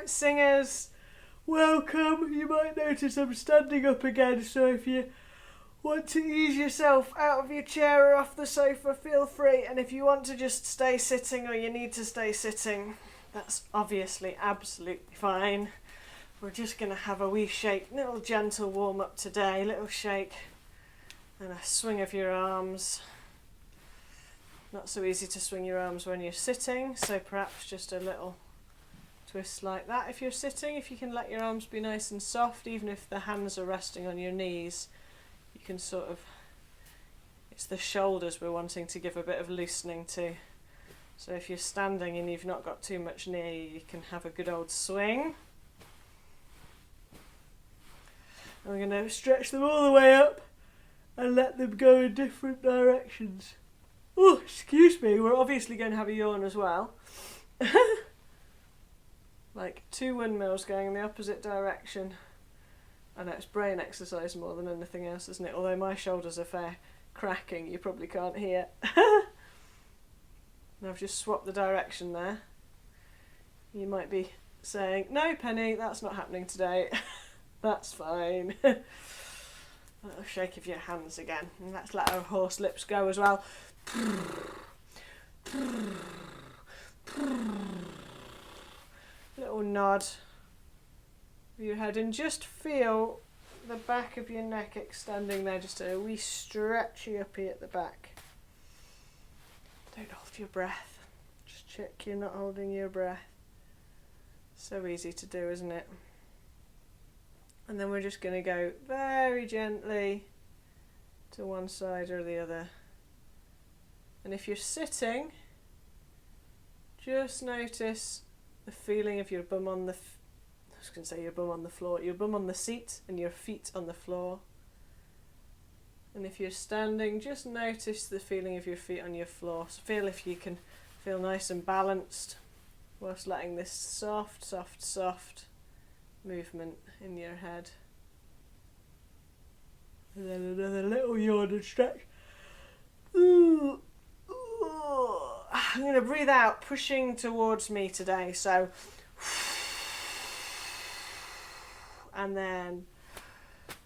right, singers, welcome. You might notice I'm standing up again, so if you want to ease yourself out of your chair or off the sofa, feel free. And if you want to just stay sitting or you need to stay sitting, that's obviously absolutely fine. We're just going to have a wee shake, little gentle warm up today, little shake and a swing of your arms. Not so easy to swing your arms when you're sitting, so perhaps just a little twist like that if you're sitting. If you can let your arms be nice and soft, even if the hands are resting on your knees, you can sort of, it's the shoulders we're wanting to give a bit of loosening to. So if you're standing and you've not got too much near you, you can have a good old swing. And we're going to stretch them all the way up and let them go in different directions. Oh, excuse me, we're obviously going to have a yawn as well. Like 2 windmills going in the opposite direction. I know it's brain exercise more than anything else, isn't it? Although my shoulders are fair cracking, you probably can't hear. Now I've just swapped the direction there. You might be saying, no Penny, that's not happening today. That's fine. A little shake of your hands again. And let's let our horse lips go as well. Little nod with your head and just feel the back of your neck extending there, just a wee stretchy uppy at the back. Don't hold your breath. Just check you're not holding your breath. So easy to do, isn't it? And then we're just going to go very gently to one side or the other. And if you're sitting, just notice the feeling of your bum on the, I was going to say your bum on the floor, your bum on the seat and your feet on the floor. And if you're standing, just notice the feeling of your feet on your floor. So feel if you can feel nice and balanced whilst letting this soft, soft, soft movement in your head. And then another little yawn and stretch. Ooh. I'm going to breathe out, pushing towards me today, so, and then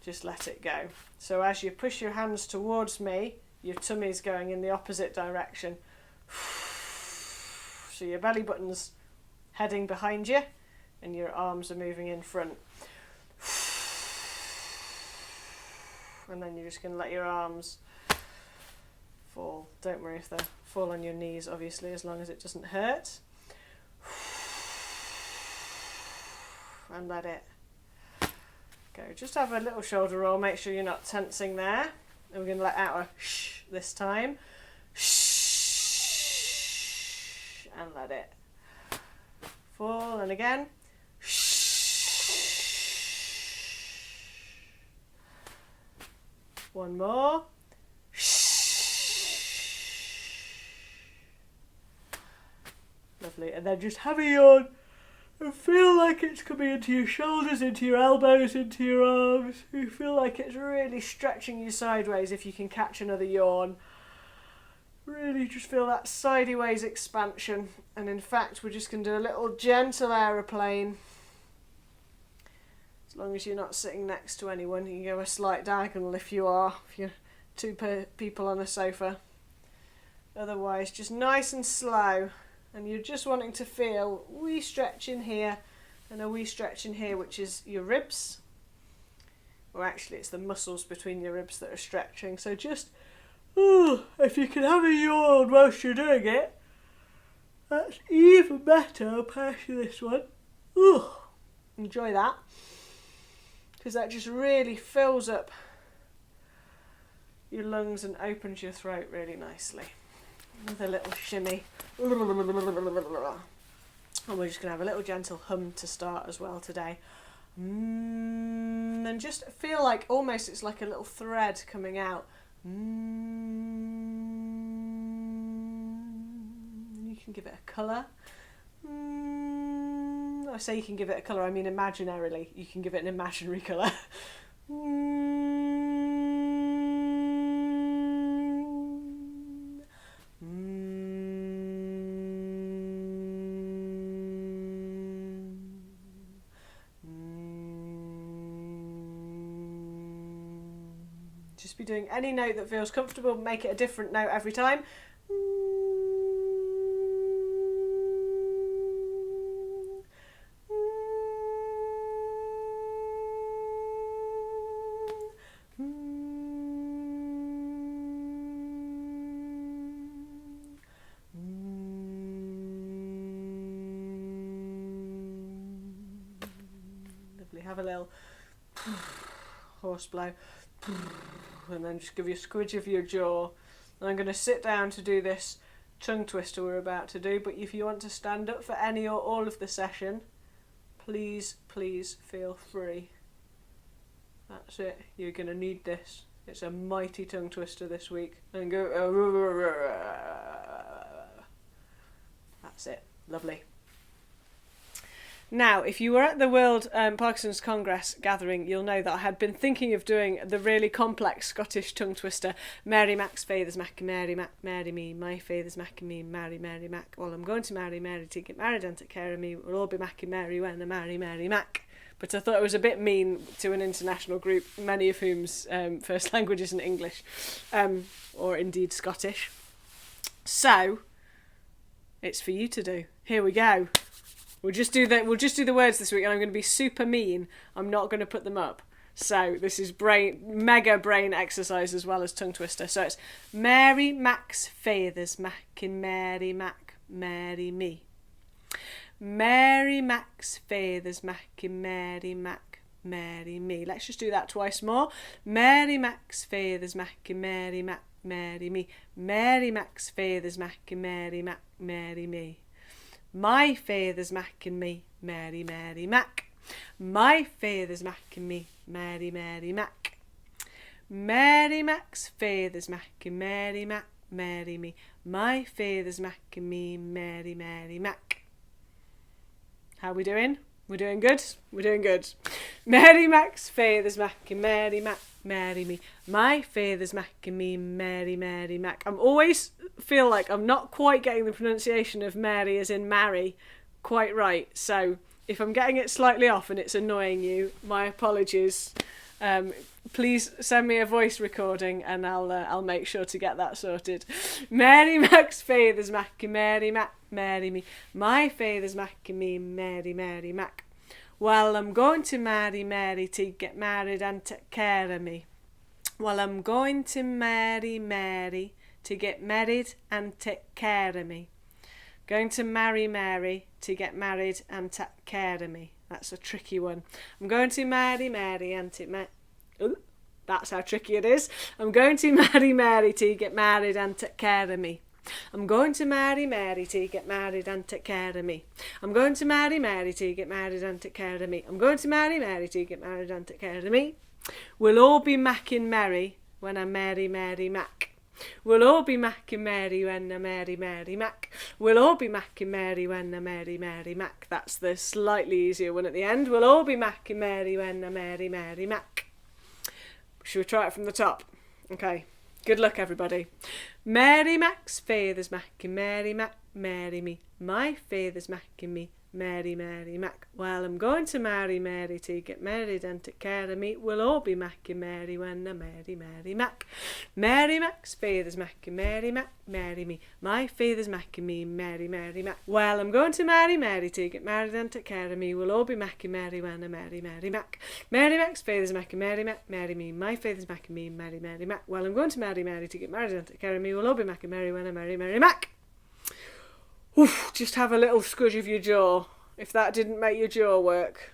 just let it go. So as you push your hands towards me, your tummy's going in the opposite direction. So your belly button's heading behind you and your arms are moving in front. And then you're just going to let your arms fall. Don't worry if they fall on your knees, obviously, as long as it doesn't hurt. And let it go. Just have a little shoulder roll. Make sure you're not tensing there. And we're going to let out a shh this time. Shh. And let it fall. And again. One more. Lovely. And then just have a yawn and feel like it's coming into your shoulders, into your elbows, into your arms. You feel like it's really stretching you sideways if you can catch another yawn. Really just feel that sideways expansion. And in fact, we're just going to do a little gentle aeroplane. As long as you're not sitting next to anyone, you can go a slight diagonal if you're 2 people on a sofa. Otherwise, just nice and slow. And you're just wanting to feel a wee stretch in here and a wee stretch in here, which is your ribs. Or actually, it's the muscles between your ribs that are stretching. So just, if you can have a yawn whilst you're doing it, that's even better. I'll pass you this one. Enjoy that. Because that just really fills up your lungs and opens your throat really nicely. Another little shimmy. And we're just going to have a little gentle hum to start as well today. And just feel like almost it's like a little thread coming out. You can give it a colour. I say you can give it a colour, I mean imaginarily. You can give it an imaginary colour. Just be doing any note that feels comfortable. Make it a different note every time. Lovely. Have a little horse blow. And then just give you a squidge of your jaw. And I'm going to sit down to do this tongue twister we're about to do, but if you want to stand up for any or all of the session, please feel free. That's it. You're going to need this. It's a mighty tongue twister this week. And go. That's it. Lovely. Now, if you were at the World Parkinson's Congress gathering, you'll know that I had been thinking of doing the really complex Scottish tongue twister. Mary Mack's feyther's Mack, Mary Mack, marry me. My feyther's Mack and me, marry Mary Mack. Well, I'm going to marry Mary to get married and take care of me. We'll all be Mack and Mary when I marry Mary Mack. But I thought it was a bit mean to an international group, many of whom's first language isn't English, or indeed Scottish. So, it's for you to do. Here we go. We'll just do the words this week, and I'm going to be super mean. I'm not going to put them up. So this is mega brain exercise as well as tongue twister. So it's Mary Mack's feyther's Mack and Mary Mack, marry me. Mary Mack's feyther's Mack and Mary Mack, marry me. Let's just do that twice more. Mary Mack's feyther's Mack and Mary Mack, marry me. Mary Mack's feyther's Mack and Mary Mack, marry me. My feyther's Mack and me, Mary Mack. My feyther's Mack and me, Mary Mack. Mary Mack's feyther's Mack and Mary Mack, marry me. My feyther's Mack and me, Mary Mack. How are we doing? We're doing good? We're doing good. Mary Mack's feyther's Mack and Mary Mack, marry me. My feyther's Mack and me, Mary Mack. I'm always feel like I'm not quite getting the pronunciation of Mary as in marry quite right. So if I'm getting it slightly off and it's annoying you, my apologies. Please send me a voice recording and I'll make sure to get that sorted. Mary Mack's feyther's Mack and Mary Mack, marry me. My feyther's Mack and me, Mary Mack. Well, I'm going to marry Mary to get married and take care of me. Well, I'm going to marry Mary to get married and take care of me. Going to marry Mary to get married and take care of me. That's a tricky one. I'm going to marry Mary and take that's how tricky it is. I'm going to marry Mary to get married and take care of me. I'm going to marry Mary to get married and take care of me. I'm going to marry Mary to get married and take care of me. I'm going to marry Mary to get married and take care of me. We'll all be macking merry when I marry Mary Mack. We'll all be macking merry when I marry Mary Mack. We'll all be macking merry when I marry Mary Mack. That's the slightly easier one at the end. We'll all be macking merry when I marry Mary Mack. Should we try it from the top? Okay. Good luck, everybody. Mary Mack's feyther's Mack and Mary Mack, marry me. My feyther's Mack and me, Mary Mack. Well, I'm going to marry Mary to get married and take care of me. We'll all be Mack and Mary when I marry Mary Mack. Mary Mack's feyther's Mack and Mary Mack, marry me. My feyther's Mack and me, Mary Mack. Well, I'm going to marry Mary to get married and take care of me. We'll all be Mack and Mary when I marry Mary Mack. Mary Mack's feyther's Mack and Mary Mack, marry me. My feyther's Mack and me, Mary Mack. Well, I'm going to marry Mary to get married and take care of me. We'll all be Mack and Mary when I marry Mary Mack. Oof, just have a little scrunch of your jaw. If that didn't make your jaw work,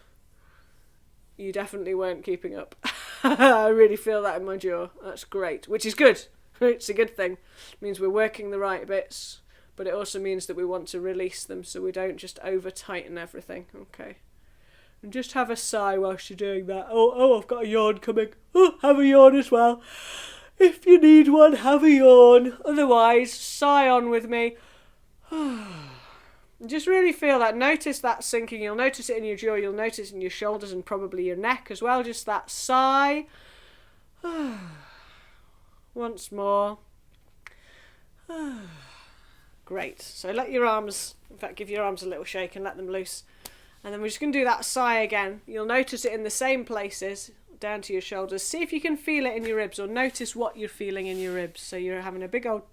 you definitely weren't keeping up. I really feel that in my jaw. That's great, which is good. It's a good thing. It means we're working the right bits, but it also means that we want to release them so we don't just over-tighten everything. Okay. And just have a sigh whilst you're doing that. Oh, I've got a yawn coming. Oh, have a yawn as well. If you need one, have a yawn. Otherwise, sigh on with me. Just really feel that. Notice that sinking. You'll notice it in your jaw. You'll notice it in your shoulders and probably your neck as well. Just that sigh. Once more. Great. So let your arms, in fact, give your arms a little shake and let them loose. And then we're just going to do that sigh again. You'll notice it in the same places. down to your shoulders. See if you can feel it in your ribs, or notice what you're feeling in your ribs. So you're having a big old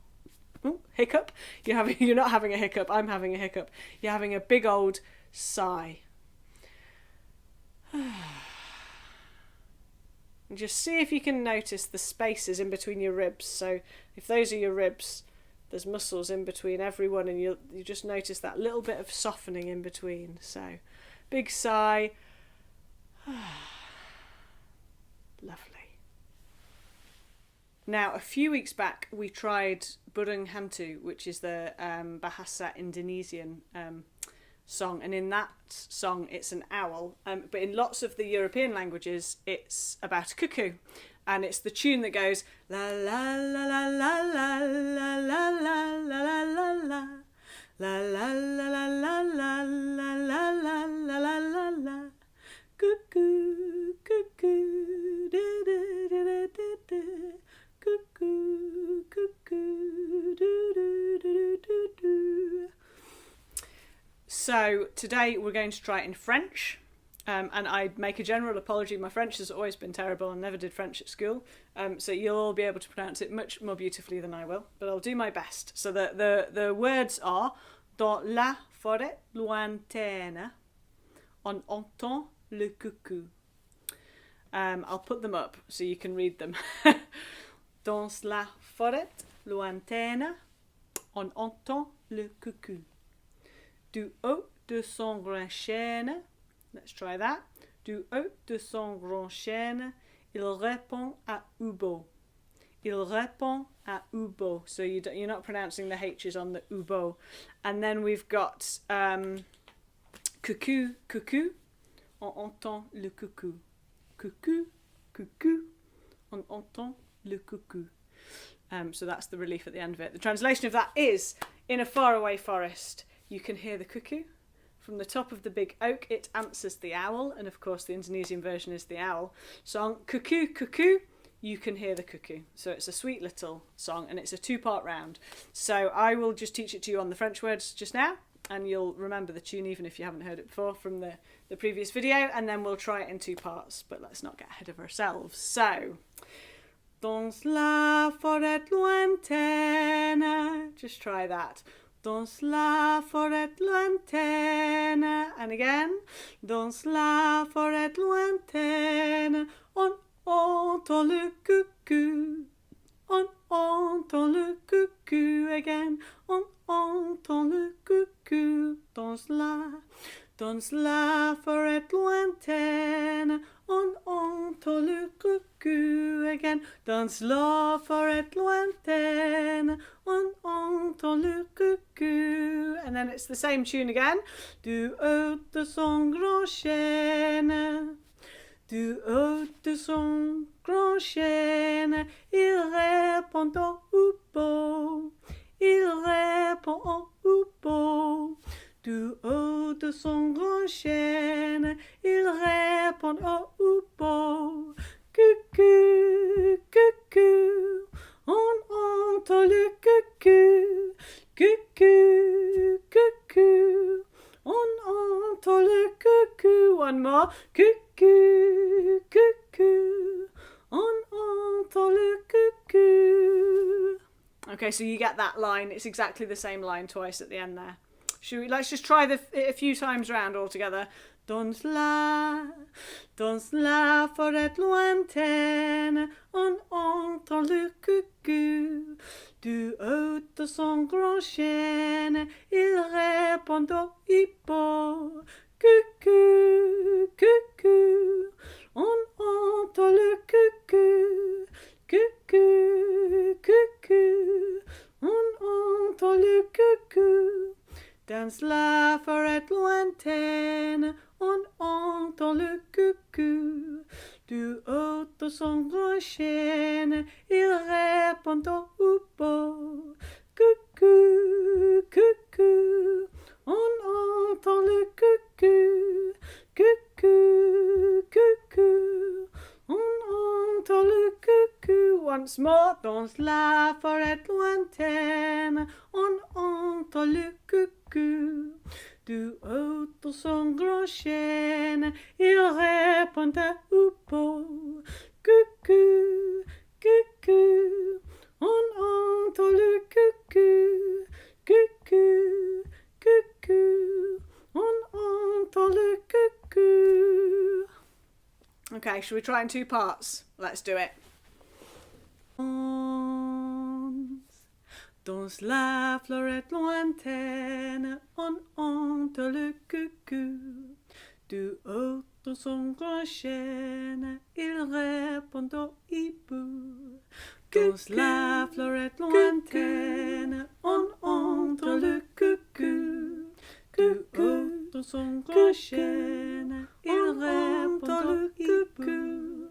hiccup. You're not having a hiccup. I'm having a hiccup. You're having a big old sigh. And just see if you can notice the spaces in between your ribs. So if those are your ribs, there's muscles in between every one, and you just notice that little bit of softening in between. So big sigh. Lovely. Now, a few weeks back, we tried Burung Hantu, which is the Bahasa Indonesian song. And in that song, it's an owl. But in lots of the European languages, it's about a cuckoo. And it's the tune that goes la la la la la la la la la la la la. La la la la la la la la la la la la la. Cuckoo, cuckoo, da da da da da. Cuckoo, cuckoo, do do do do do. So today we're going to try it in French, and I make a general apology. My French has always been terrible. I never did French at school, so you'll all be able to pronounce it much more beautifully than I will, but I'll do my best. So the words are dans la forêt lointaine, on entend le coucou. I'll put them up so you can read them. Dans la forêt lointaine, on entend le coucou. Du haut de son grand chêne, let's try that. Du haut de son grand chêne, il répond à Ubo. Il répond à Ubo. So you're not pronouncing the H's on the Ubo. And then we've got coucou, coucou, on entend le coucou. Coucou, coucou, on entend le coucou. So that's the relief at the end of it. The translation of that is, in a faraway forest, you can hear the cuckoo. From the top of the big oak, it answers the owl. And of course, the Indonesian version is the owl. Song, cuckoo, cuckoo, you can hear the cuckoo. So it's a sweet little song, and it's a 2-part round. So I will just teach it to you on the French words just now, and you'll remember the tune even if you haven't heard it before from the previous video, and then we'll try it in 2 parts. But let's not get ahead of ourselves. So, dans la forêt lointaine, just try that. Dans la forêt lointaine, and again, dans la forêt lointaine, on entend le coucou, on entend le coucou, again, on entend le coucou, dans la forêt lointaine, on entend le coucou, again, dans la forêt lointaine, on entend le coucou, and then it's the same tune again. Du haut de son grand chêne, du haut de son grand chêne, il répond au houppot, il répond au houppot. Du haut de son grand chêne, il répond au houppot. Coucou, coucou, on entend le coucou. Coucou, coucou, on entend le coucou. One more. Coucou, coucou, on entend le coucou. Okay, so you get that line. It's exactly the same line twice at the end there. Let's just try it a few times round all together. Dans la forêt lointaine, on entend le coucou. Du haut de son grand chêne, il répond au hippo. Coucou, coucou, on entend le coucou. Coucou, coucou, on entend le coucou. Dans la forêt lointaine, on entend le coucou. Du haut de son grand chêne, il répond au houppot. Coucou, coucou, on entend le coucou. Coucou, coucou, on entend le coucou. Once more. Dans la forêt lointaine, on entend le coucou. Du haut de son grand chêne, il répond à houppot. cuckoo, cuckoo. On entend le cuckoo, cuckoo, cuckoo. On entend le cuckoo. Okay, shall we try in 2 parts? Let's do it. Dans la florette lointaine, on entend le cuckoo. Du haut de son grand chêne, il répond au hibou. Dans la florette lointaine, on entend le cuckoo. Du haut de son grand chêne, il répond au hibou.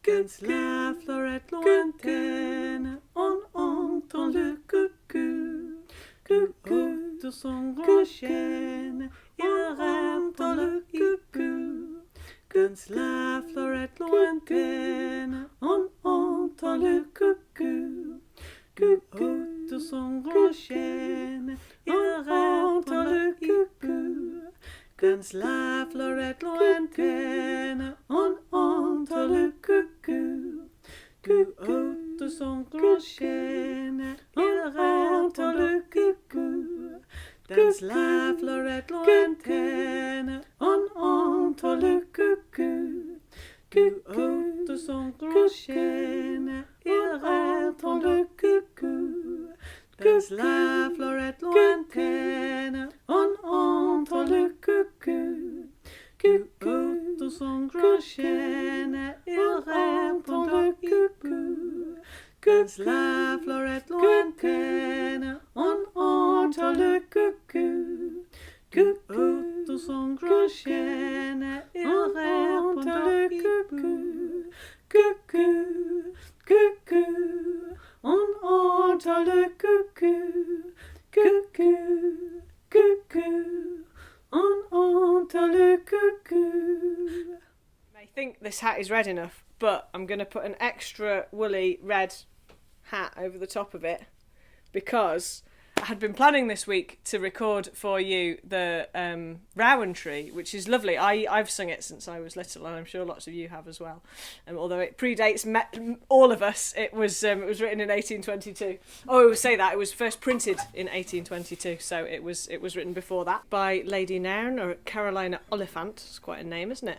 Dans la florette lointaine, on entend le cuckoo. Du haut de son grand chêne, il répond le cuckoo. Dans la florette lointaine, on entend le cuckoo. Du haut de son grand chêne, il répond le cuckoo. Dans la florette lointaine, on entend le cuckoo. Du haut de son grand chêne, il répond le cuckoo. Dans la florette lointaine, on entend le cuckoo. Du haut de son grand chêne, il répond le cuckoo. Dans la florette lointaine, on entend le cuckoo. Du haut de son grand chêne, il répond le cuckoo. Dans la florette lointaine, on entend le cuckoo. Du haut de son grand chêne, il répond le cuckoo. Cuckoo, cuckoo, on entend le cuckoo. Cuckoo, cuckoo, on entend le cuckoo. I think this hat is red enough, but I'm going to put an extra woolly red hat over the top of it because I had been planning this week to record for you the Rowan tree, which is lovely. I've sung it since I was little, and I'm sure lots of you have as well. Although it predates all of us, it was written in 1822. Oh, I would say that it was first printed in 1822, so it was written before that by Lady Nairn, or Carolina Oliphant. It's quite a name, isn't it?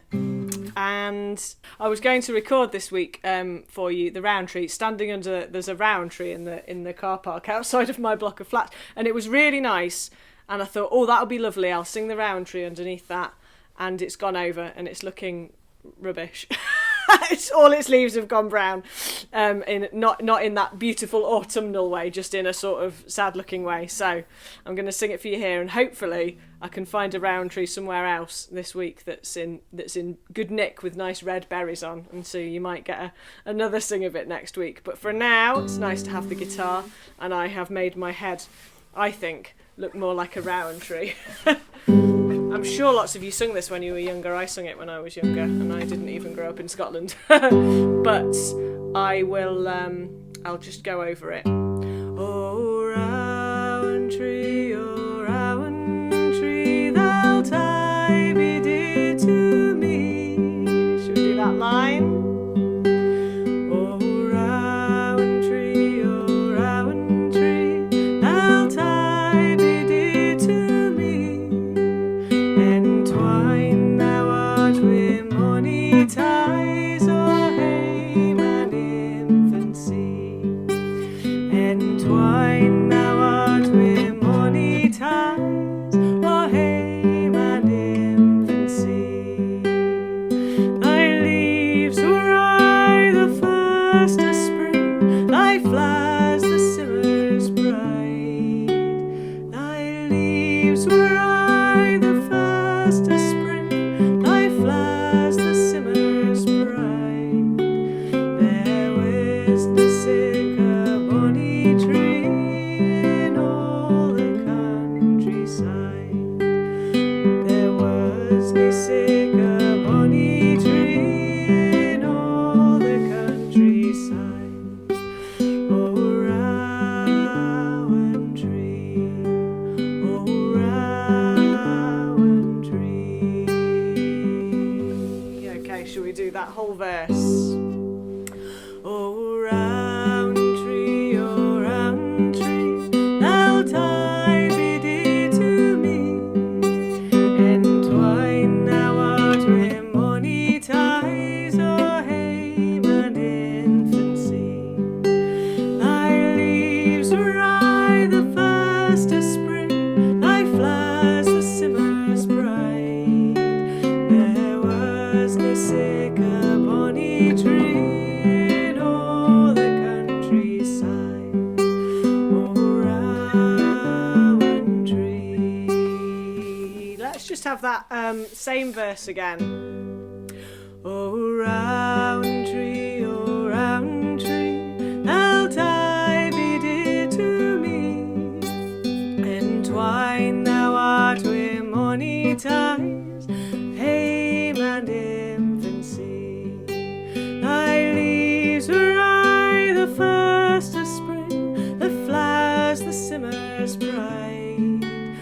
And I was going to record this week for you the round tree, standing under. There's a round tree in the car park outside of my block of flats, and it was really nice. And I thought, oh, that'll be lovely. I'll sing the round tree underneath that, and it's gone over, and it's looking rubbish. It's all its leaves have gone brown, not in that beautiful autumnal way, just in a sort of sad-looking way. So I'm going to sing it for you here, and hopefully I can find a round tree somewhere else this week that's in good nick with nice red berries on, and so you might get another sing of it next week. But for now, it's nice to have the guitar, and I have made my head, I think, look more like a round tree. I'm sure lots of you sung this when you were younger. I sung it when I was younger, and I didn't even grow up in Scotland. But I will, I'll just go over it. Oh, rowan tree, thou tie me dear to me. Should we do that line? Oh, rowan tree, thou tie me dear to me. Entwine thou art with mony ties o'er hame and infancy. Entwine thou art with mony ties o'er hame and infancy. Thy leaves were I the first of spring, thy flowers the simmer's bride. Thy leaves were I the first of spring, thy flowers the simmer's bride. There was no sicker bonny tree in all the countryside. There was no sicker bonny tree in all the countryside. Oh, rowan tree, oh, rowan tree. Okay, shall we do that whole verse? Oh, round tree, thou tie be dear to me. Entwine thou art with mony ties o' hame and infancy. Thy leaves were I the first of spring, thy flowers the simmer's bride. There was no sicker bonny tree in all the countryside. Oh, rowan tree. Let's just have that same verse again. Oh, round tree, thou tie be dear to me. Entwine thou art with mony ties, hame and infancy. Thy leaves were I the first of spring, the flowers the simmer's pride.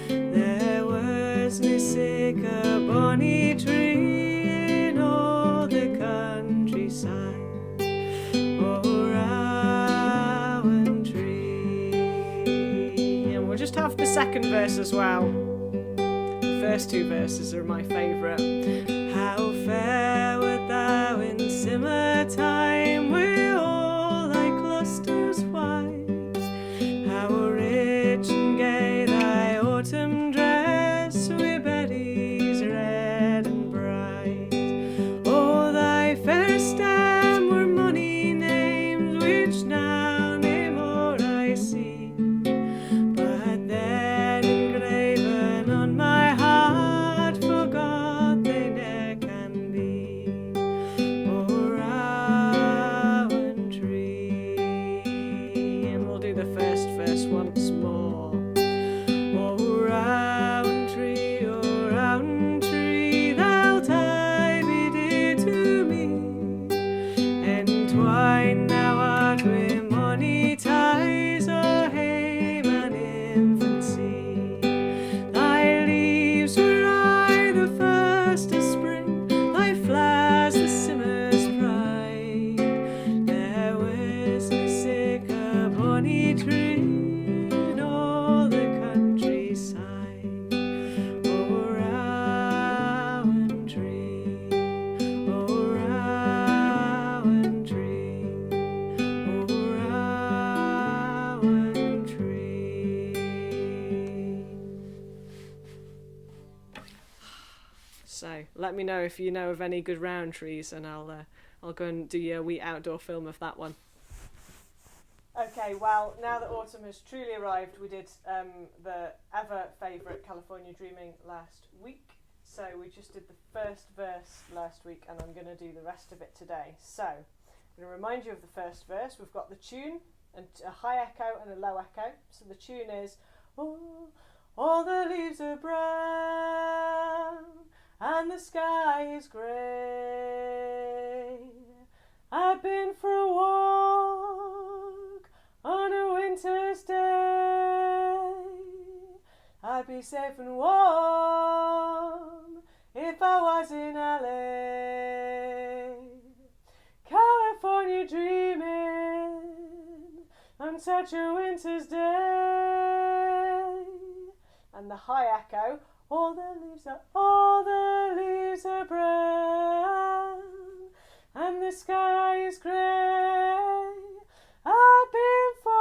There was no sicker bonny tree in all the countryside. Oh, rowan tree. And we'll just have the second verse as well. The first two verses are my favourite. How fair wert thou in simmer time, with all thy clusters white. How rich and gay thy autumn dress, with berries red and bright. Oh, thy fair stem were mony names, which now nae more I see. But then engraven on my heart, forgot they ne'er can be. Oh, rowan tree. And we'll do the first verse once more. Oh, rowan tree, thou tie be dear to me. Entwine thou art with mony ties o' hame and infancy. Thy leaves were I the first of spring, thy flowers the simmer's pride. There was no sicker bonny tree in all the countryside. Oh, rowan tree, oh, rowan tree, oh, rowan tree. So let me know if you know of any good round trees, and I'll go and do a wee outdoor film of that one. Okay, well, now that autumn has truly arrived, we did the ever favourite California Dreaming last week. So we just did the first verse last week, and I'm going to do the rest of it today. So I'm going to remind you of the first verse. We've got the tune, and a high echo and a low echo. So the tune is, oh, all the leaves are brown and the sky is grey. I've been for a walk on a winter's day. I'd be safe and warm if I was in LA. California dreaming on such a winter's day. And the high echo, all the leaves are brown and the sky is grey. I've been for a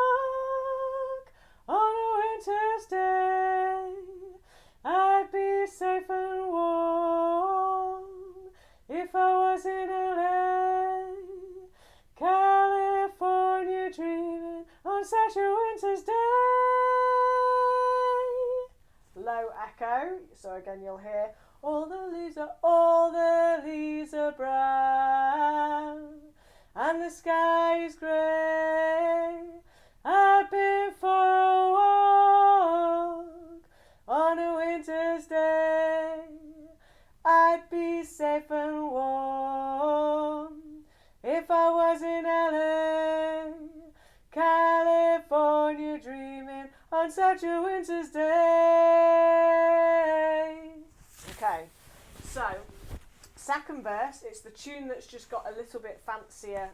walk on a winter's day. I'd be safe and warm if I was in LA. California dreaming on such a winter's day. Low echo, so again you'll hear all the leaves are brown and the sky is grey. I've been for a walk on a winter's day. I'd be safe and warm if I was in LA. California dreaming on such a winter's day. Okay, so second verse, it's the tune that's just got a little bit fancier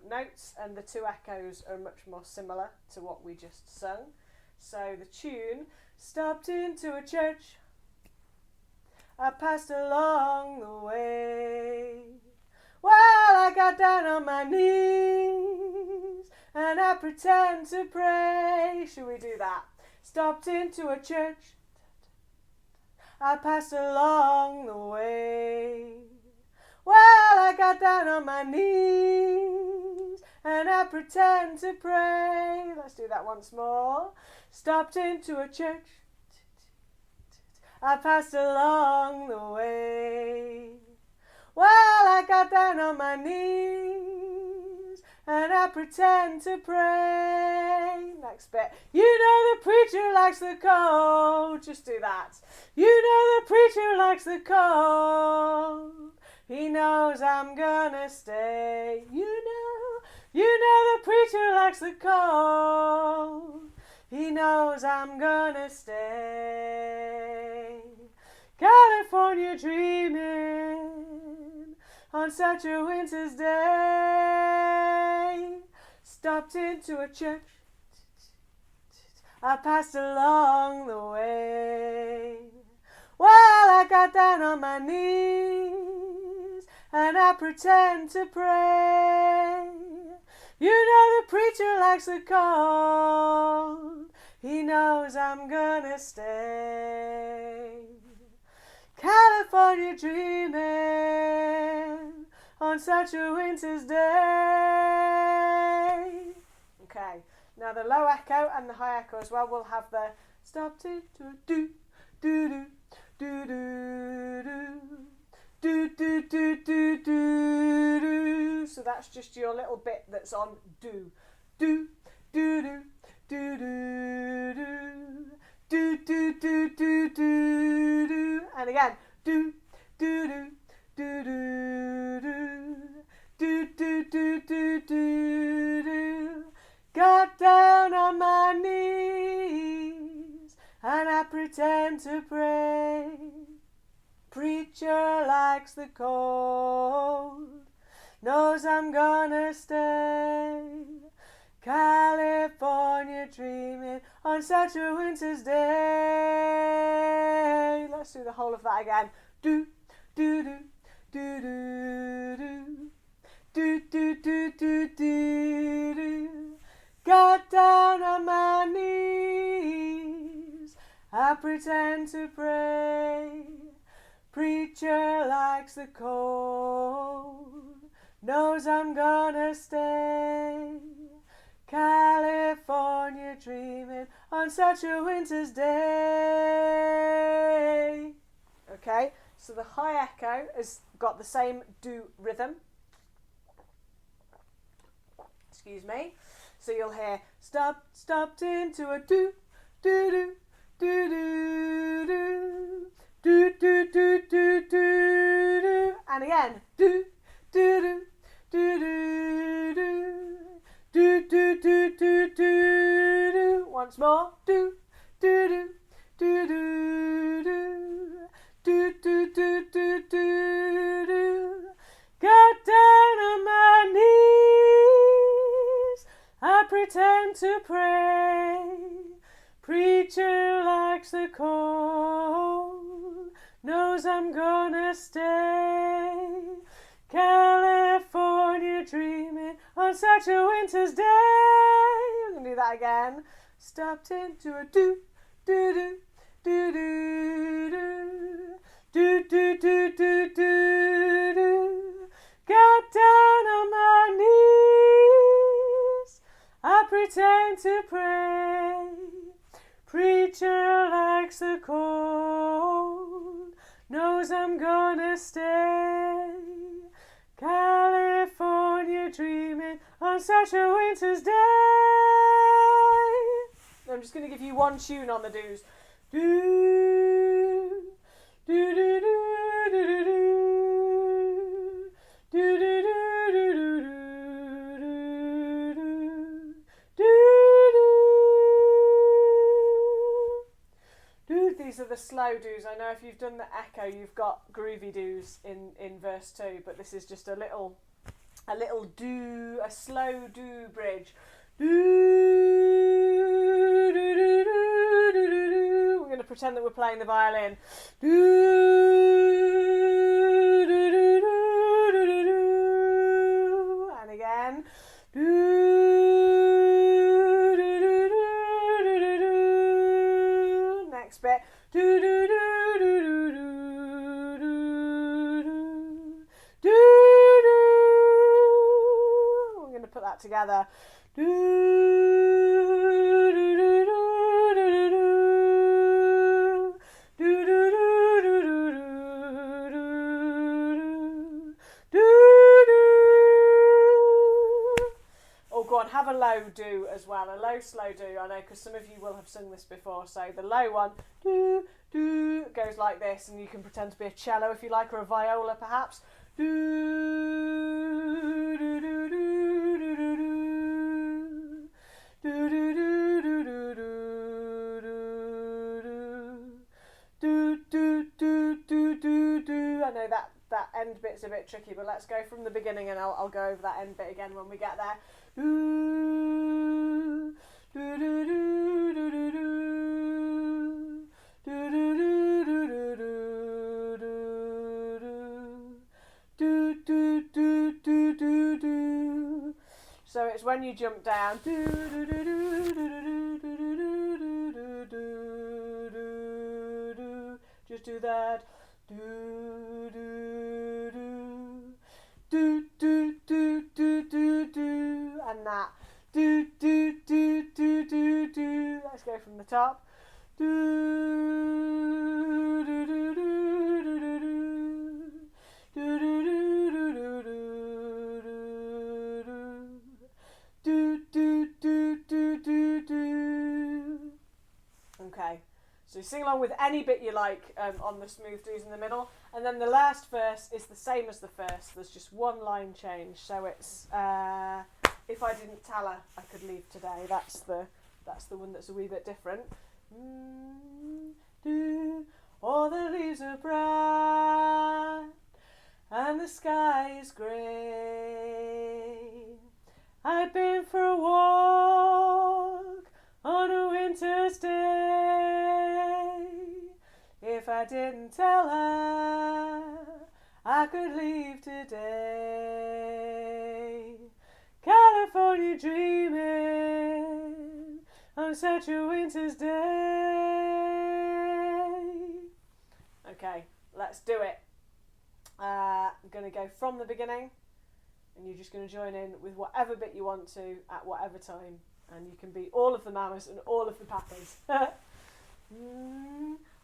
notes, and the two echoes are much more similar to what we just sung. So the tune, stopped into a church, I passed along the way. Well, I got down on my knees and I pretend to pray. Should we do that? Stopped into a church, I passed along the way. Well, I got down on my knees and I pretend to pray. Let's do that once more. Stopped into a church, I passed along the way. Well, I got down on my knees and I pretend to pray. Next bit. You know the preacher likes the cold. Just do that. You know the preacher likes the cold. He knows I'm gonna stay. You know the preacher likes the cold. He knows I'm gonna stay. California dreaming on such a winter's day. Stopped into a church, I passed along the way. Well, I got down on my knees and I pretend to pray. You know the preacher likes the cold. He knows I'm gonna stay. California dreaming on such a winter's day. Okay, now the low echo and the high echo as well will have the stopped into a do do do do do do do do do do. So that's just your little bit that's on do do do do do do do do do do do, and again do do do do do do do do do. Got down on my knees and I pretend to pray. Preacher likes the cold, knows I'm gonna stay. California dreaming on such a winter's day. Let's do the whole of that again. Do do do do do do do do do do. Got down on my knees, I pretend to pray. Preacher likes the cold, knows I'm gonna stay. California dreaming on such a winter's day. Okay, so the high echo has got the same do rhythm. Excuse me. So you'll hear stopped into a do do do do do do do do do do, and again do do do do do do do do do do. Once more do do do do do do do do do. Got down on my knees, I pretend to pray. Preacher likes the cold, knows I'm gonna stay. California dreaming on such a winter's day. We can do that again. Stopped into a do do do do do do do do do do do. Got down on my knees, I pretend to pray. Preacher likes the cold, knows I'm gonna stay. California dreaming on such a winter's day. I'm just going to give you one tune on the do's. Do do do do do do do do do do do. These are the slow do's. I know if you've done the echo, you've got groovy do's in verse 2, but this is just a little do, a slow do bridge. Do, do, do, do, do, do, do. We're going to pretend that we're playing the violin. Do, do, do, do, do, do, do. And again. Do, do, do, do, do, do, do. Next bit. Do, do, do, do, do, do, do, do, do. We're going to put that together. Do, do, do, do, do, do, do, do, do, do, do. Oh, go on, have a low do as well, a low slow do. I know because some of you will have sung this before. So the low one, do, do, goes like this, and you can pretend to be a cello if you like, or a viola perhaps. Do, do, do, do, do, do, do. Do, do, do, do, do, do, do, do, do, do, do. I know that end bit's a bit tricky, but let's go from the beginning, and I'll go over that end bit again when we get there. Do, do, do, do, do, do, do. Do, do, do, do, do, do, do, do, do, do, do, do. So it's when you jump down. Do, do, do, do, do, do, do, do, do, do, do. Just do that. Do, do, do. Do, do, do, do, do, do. And that. Do, do, do, do, do, do. Let's go from the top. Do, do, do, do, do, do, do. Do, do, do, do, do, do, do. Do, do, do, do, do, do. Okay, so sing along with any bit you like on the smooth do's in the middle, and then the last verse is the same as the first. There's just one line change, so it's if I didn't tell her I could leave today. That's the one that's a wee bit different. Do, all the leaves are bright and the sky is grey. I've been for a walk on a winter's day. If I didn't tell her I could leave today. California dreaming on such a winter's day. Okay, let's do it. I'm going to go from the beginning, and you're just going to join in with whatever bit you want to at whatever time, and you can be all of the mamas and all of the papas.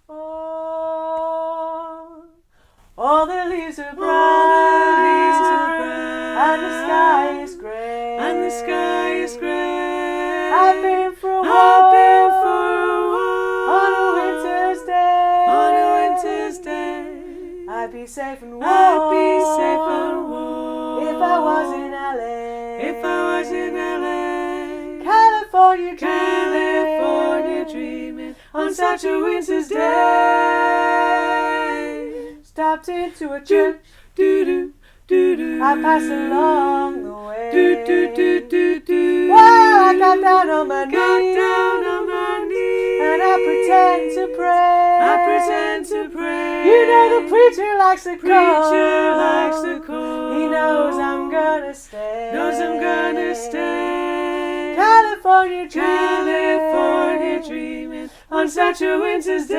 Oh, all the leaves are bright, and the sky is grey, I've been for a walk on a winter's day, I'd be safe and warm if I was in LA, California dreaming on such a winter's day. Stopped into a church, I passed along the way. Well, I got down on my knees, and I pretend to pray. You know the preacher likes the call. He knows I'm gonna stay. California dreaming on such a winter's day.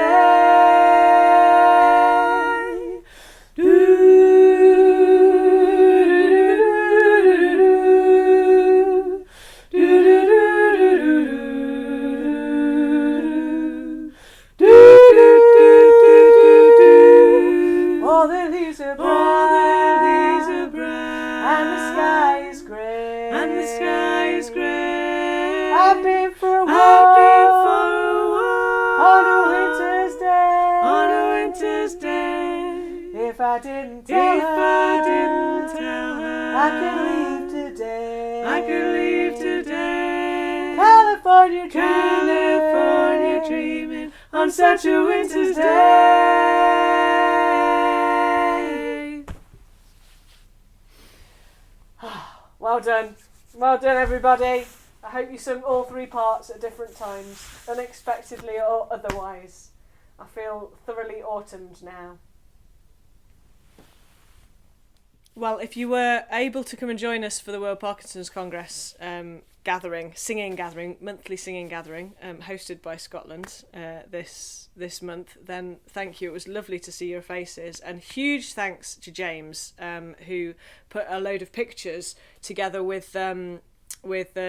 All the leaves are bright, and the sky is grey, I've been for a walk on a winter's day. If I didn't tell her I could leave today. California dreaming on such a winter's day. Well done. Well done, everybody. I hope you sung all 3 parts at different times, unexpectedly or otherwise. I feel thoroughly autumned now. Well, if you were able to come and join us for the World Parkinson's Congress monthly singing gathering, hosted by Scotland this month, then thank you. It was lovely to see your faces, and huge thanks to James, who put a load of pictures together with the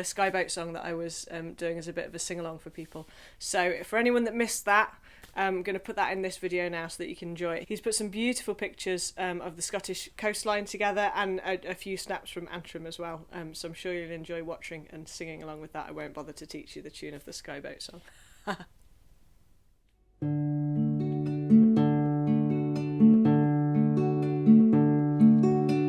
Skye Boat Song that I was doing as a bit of a sing-along for people. So for anyone that missed that, I'm going to put that in this video now so that you can enjoy it. He's put some beautiful pictures of the Scottish coastline together, and a few snaps from Antrim as well. So I'm sure you'll enjoy watching and singing along with that. I won't bother to teach you the tune of the Skye Boat Song.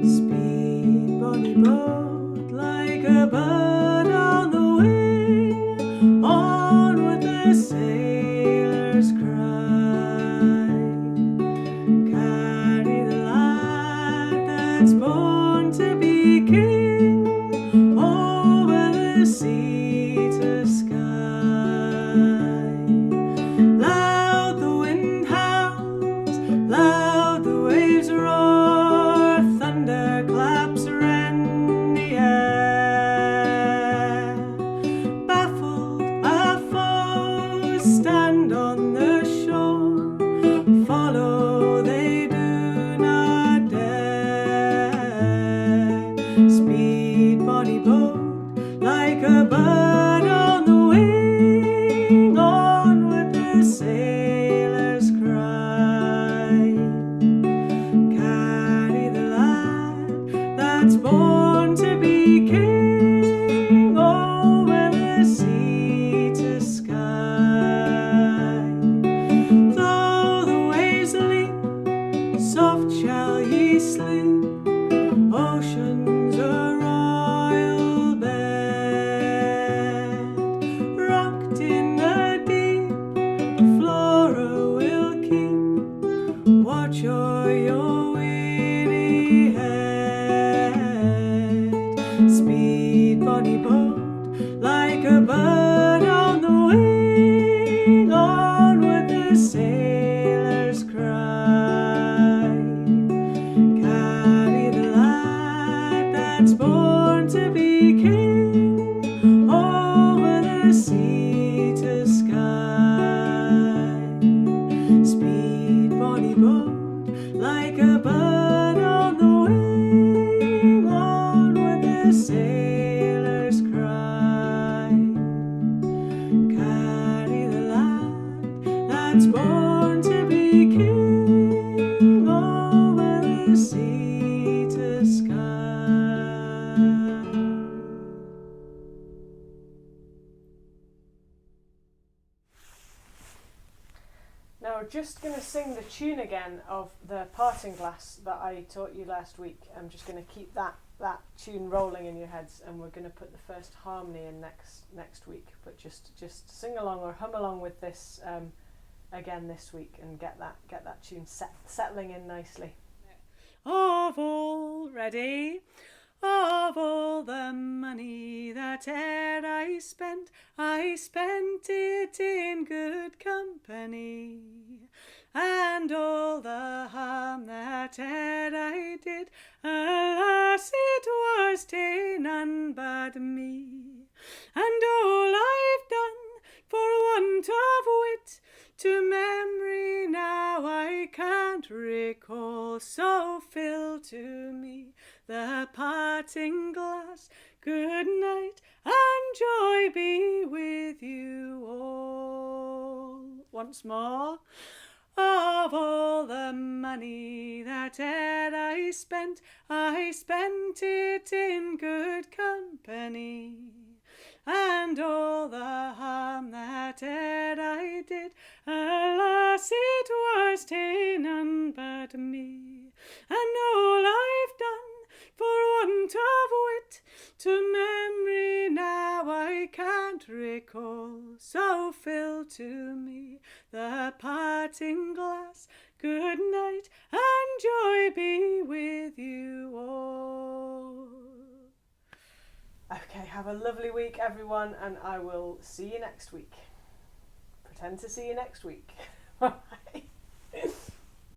Speed, bonny boat, like a bird on the wing, on with the sailor's cry. Carry the lad that's born to be king, over the sea to sky. Loud the wind howls, loud the waves roar, thunder claps rend the air. Baffled our foes stand on the shore, follow they do not dare. Speed, bonny boat, like a bird on the wing, on with the sailor's cry. Carry the lad that's born to be king, over the sea to sky. Though the waves leap, soft shall ye sleep, ocean's a royal bed. Rocked in the deep, Flora will keep watch o'er your weary head. Speed, bonny boat, like a bird on the wing, on with the sailor's cry. Carry the lad that's born to be king, over the sea to sky. Speed, bonny boat, like a bird on the wing, on with the sailor's cry. Carry the lad that's born to be king, over the sea to sky. Now we're just going to sing the tune again of the Parting Glass that I taught you last week. I'm just going to keep that tune rolling in your heads, and we're going to put the first harmony in next week. But just sing along or hum along with this again this week, and get that tune settling in nicely. Of all, ready? Of all the money that e'er I spent it in good company. And all the harm that e'er I did, alas, it was to none but me. And all I've done for want of wit, to memory now I can't recall. So fill to me the parting glass. Good night, and joy be with you all. Once more. Of all the money that e'er I spent it in good company. And all the harm that e'er I did, alas, it was to none but me. And all I've done for want of wit, to memory now I can't recall. So fill to me the parting glass. Good night, and joy be with you all. Okay, have a lovely week, everyone, and I will see you next week. Pretend to see you next week.